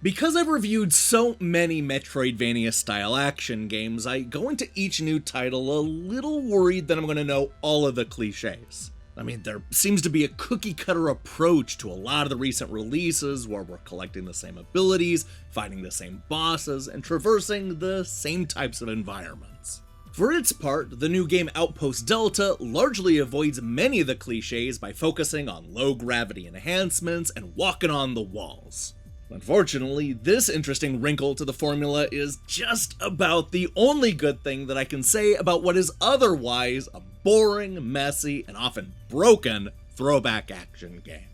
Because I've reviewed so many Metroidvania-style action games, I go into each new title a little worried that I'm going to know all of the cliches. I mean, there seems to be a cookie-cutter approach to a lot of the recent releases where we're collecting the same abilities, fighting the same bosses, and traversing the same types of environments. For its part, the new game Outpost Delta largely avoids many of the cliches by focusing on low-gravity enhancements and walking on the walls. Unfortunately, this interesting wrinkle to the formula is just about the only good thing that I can say about what is otherwise a boring, messy, and often broken throwback action game.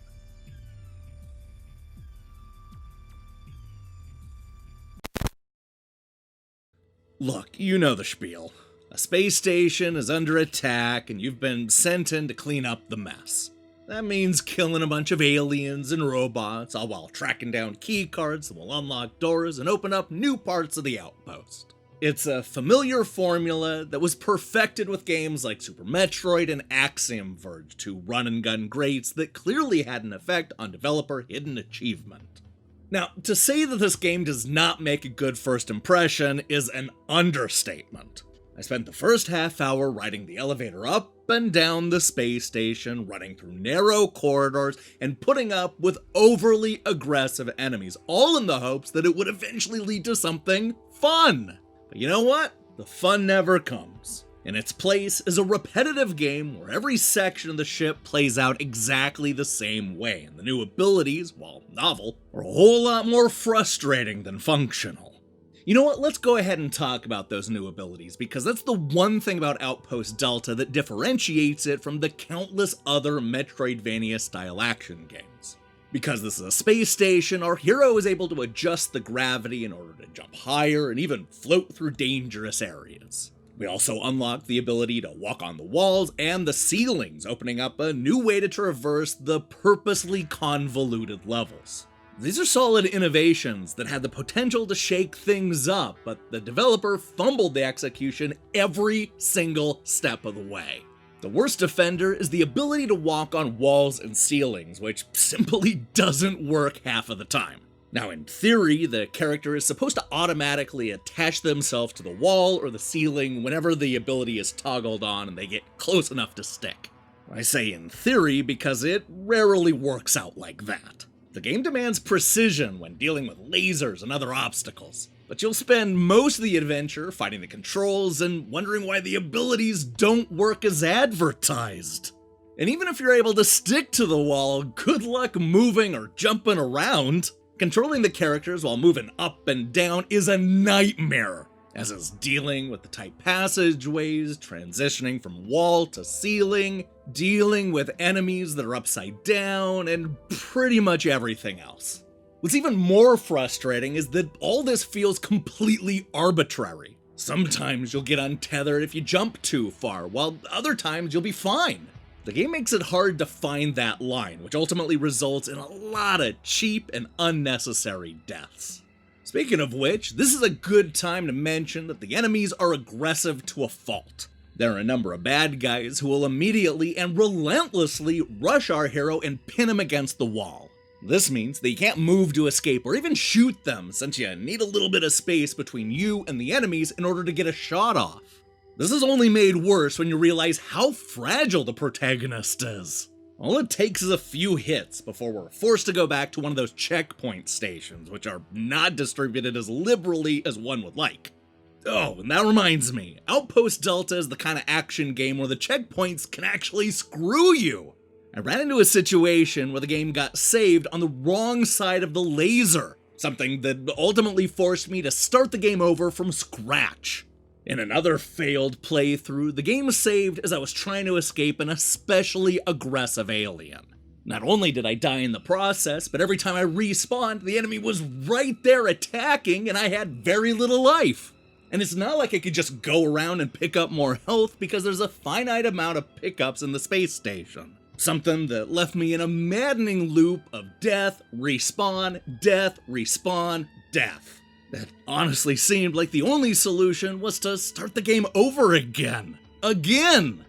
Look, you know the spiel. A space station is under attack and you've been sent in to clean up the mess. That means killing a bunch of aliens and robots, all while tracking down key cards that will unlock doors and open up new parts of the outpost. It's a familiar formula that was perfected with games like Super Metroid and Axiom Verge, two run-and-gun greats that clearly had an effect on developer hidden achievement. Now, to say that this game does not make a good first impression is an understatement. I spent the first half hour riding the elevator up and down the space station, running through narrow corridors, and putting up with overly aggressive enemies, all in the hopes that it would eventually lead to something fun. But you know what? The fun never comes. In its place is a repetitive game where every section of the ship plays out exactly the same way, and the new abilities, while novel, are a whole lot more frustrating than functional. You know what, let's go ahead and talk about those new abilities, because that's the one thing about Outpost Delta that differentiates it from the countless other Metroidvania-style action games. Because this is a space station, our hero is able to adjust the gravity in order to jump higher and even float through dangerous areas. We also unlock the ability to walk on the walls and the ceilings, opening up a new way to traverse the purposely convoluted levels. These are solid innovations that had the potential to shake things up, but the developer fumbled the execution every single step of the way. The worst offender is the ability to walk on walls and ceilings, which simply doesn't work half of the time. Now, in theory, the character is supposed to automatically attach themselves to the wall or the ceiling whenever the ability is toggled on and they get close enough to stick. I say in theory because it rarely works out like that. The game demands precision when dealing with lasers and other obstacles, but you'll spend most of the adventure fighting the controls and wondering why the abilities don't work as advertised. And even if you're able to stick to the wall, good luck moving or jumping around. Controlling the characters while moving up and down is a nightmare, as is dealing with the tight passageways, transitioning from wall to ceiling, dealing with enemies that are upside down, and pretty much everything else. What's even more frustrating is that all this feels completely arbitrary. Sometimes you'll get untethered if you jump too far, while other times you'll be fine. The game makes it hard to find that line, which ultimately results in a lot of cheap and unnecessary deaths. Speaking of which, this is a good time to mention that the enemies are aggressive to a fault. There are a number of bad guys who will immediately and relentlessly rush our hero and pin him against the wall. This means that you can't move to escape or even shoot them, since you need a little bit of space between you and the enemies in order to get a shot off. This is only made worse when you realize how fragile the protagonist is. All it takes is a few hits before we're forced to go back to one of those checkpoint stations, which are not distributed as liberally as one would like. Oh, and that reminds me, Outpost Delta is the kind of action game where the checkpoints can actually screw you. I ran into a situation where the game got saved on the wrong side of the laser, something that ultimately forced me to start the game over from scratch. In another failed playthrough, the game saved as I was trying to escape an especially aggressive alien. Not only did I die in the process, but every time I respawned, the enemy was right there attacking and I had very little life. And it's not like I could just go around and pick up more health because there's a finite amount of pickups in the space station. Something that left me in a maddening loop of death, respawn, death, respawn, death. That honestly seemed like the only solution was to start the game over again. Again!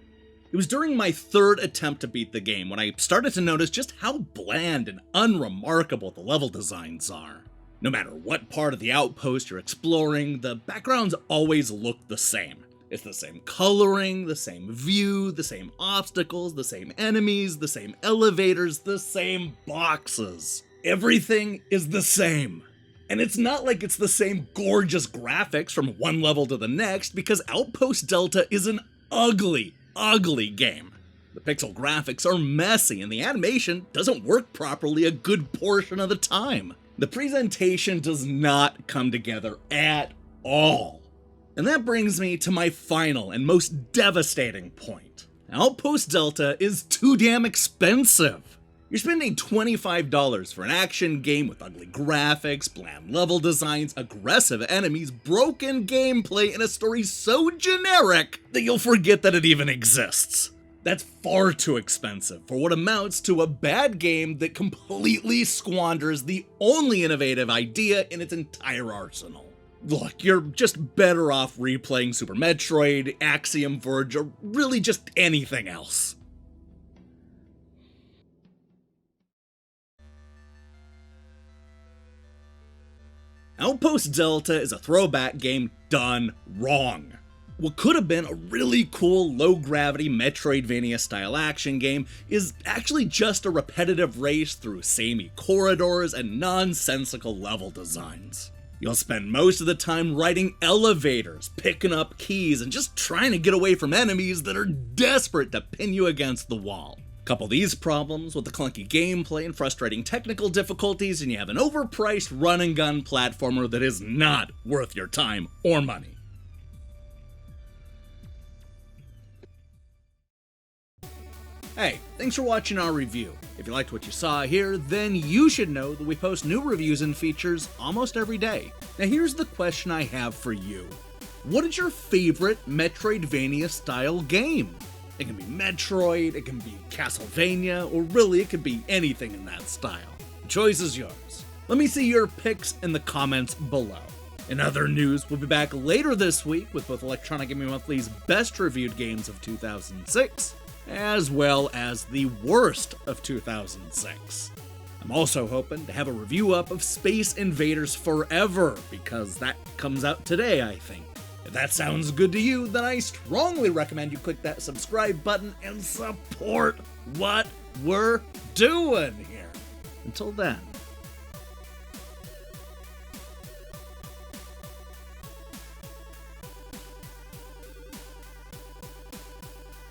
It was during my third attempt to beat the game when I started to notice just how bland and unremarkable the level designs are. No matter what part of the Outpost you're exploring, the backgrounds always look the same. It's the same coloring, the same view, the same obstacles, the same enemies, the same elevators, the same boxes. Everything is the same. And it's not like it's the same gorgeous graphics from one level to the next, because Outpost Delta is an ugly, ugly game. The pixel graphics are messy and the animation doesn't work properly a good portion of the time. The presentation does not come together at all. And that brings me to my final and most devastating point. Outpost Delta is too damn expensive. You're spending $25 for an action game with ugly graphics, bland level designs, aggressive enemies, broken gameplay, and a story so generic that you'll forget that it even exists. That's far too expensive for what amounts to a bad game that completely squanders the only innovative idea in its entire arsenal. Look, you're just better off replaying Super Metroid, Axiom Verge, or really just anything else. Outpost Delta is a throwback game done wrong. What could have been a really cool low-gravity Metroidvania-style action game is actually just a repetitive race through samey corridors and nonsensical level designs. You'll spend most of the time riding elevators, picking up keys, and just trying to get away from enemies that are desperate to pin you against the wall. Couple these problems with the clunky gameplay and frustrating technical difficulties, and you have an overpriced run-and-gun platformer that is not worth your time or money. Hey, thanks for watching our review. If you liked what you saw here, then you should know that we post new reviews and features almost every day. Now here's the question I have for you. What is your favorite Metroidvania-style game? It can be Metroid, it can be Castlevania, or really it could be anything in that style. The choice is yours. Let me see your picks in the comments below. In other news, we'll be back later this week with both Electronic Gaming Monthly's best reviewed games of 2006, as well as the worst of 2006. I'm also hoping to have a review up of Space Invaders Forever, because that comes out today, I think. If that sounds good to you, then I strongly recommend you click that subscribe button and support what we're doing here. Until then,